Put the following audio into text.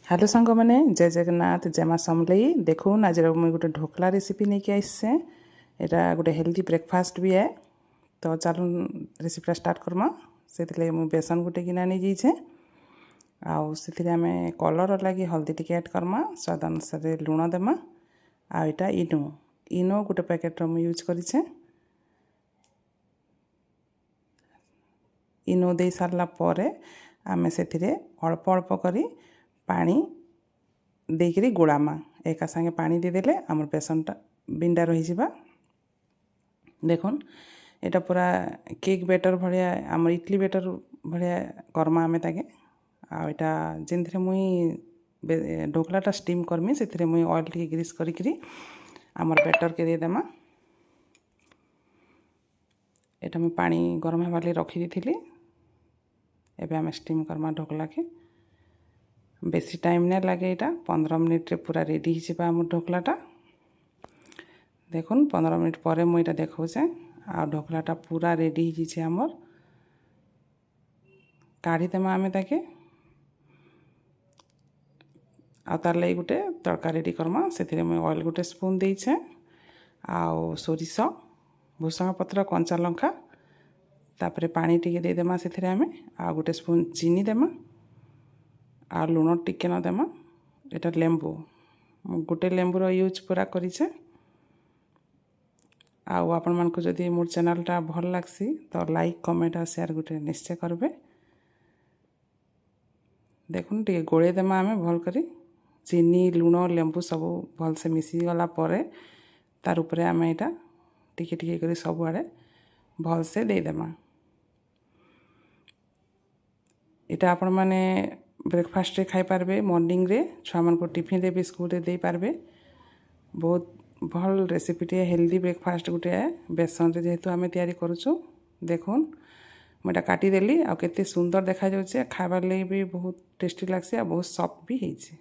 Hello सांग मैंने जय जगन्नाथ जय माँ समलई देखून आज मुझे गोटे ढोकला रेसिपी नहीं कि आससे यहाँ गोटे हेल्दी ब्रेकफास्ट भी है। तो चलो रेसिपीटा स्टार्ट करमा से मुझे बेसन गोटे गिना नहीं जाइए आउ से आम कलर लगी हल्दी टी ऐड करमा स्वाद अनुसार लुण देमा आईटा इनो इनो गोटे पैकेट मुझे यूज करे इनो दे सारा पर आम से अल्प अल्प करी पानी देकरी गोलामा एका संगे पानी देदेले आमर बेसनटा बिंडा रही देखुन एटा पूरा केक बेटर भाया आम इडली बेटर भाया करमा आमे ताके आटा जिन मुई ढोकलाटा स्टीम करमी से मुई ऑयल टी ग्रीस करी आमर बेटर के देदेमा एटा मुई पानी गरम होगा रखी दी एबे आम स्टीम करमा ढोकला के बेसी टाइम नहीं लगे यहाँ 15 मिनिट रे पूरा रेडी हो ढोकलाटा देखुन 15 मिनिट पर मुझे देखा आ ढोकलाटा पूरा रेडी हो आमर काढ़ीदेमा आमे ताके आर लगे गोटे तड़का रेडी करमा से मुझे ऑयल गोटे स्पून देछे आउ सोरिष भूसंगा पत्र कंचा लंका तापरे पानी टिके देदेमा से आमे आ गोटे स्पून चीनी देमा आ लुण टिके नदेमा एटा लेंबू गोटे लेंबूर यूज पूरा करें आपण मानक जदि मोर चैनलटा भल लागसी तो लाइक कमेंट और शेयर गोटे निश्चय करबे देखुन टिके गोले देमा आमे भल करी चीनी लुण लेंबू सब भल से मिसी गला परे तार उपरे आमे एटा टिके टिके करी सब आड़े भल से दे देमा एटा आपण माने ब्रेकफास्ट रे खाई पारबे मॉर्निंग रे छुआ मन को टिफिन रे बिस्कुट रे दे पारबे बहुत भल रेसिपीटे हेल्दी ब्रेकफास्ट गोटे है बेसन रे जेहेतु आमे तैयारी करूछु देखुन मुझे काटिदेली आ केते सुंदर देखा जाउछे खाइबार लागि भी बहुत टेस्टी लागसे आ बहुत सॉफ्ट भी होइछे।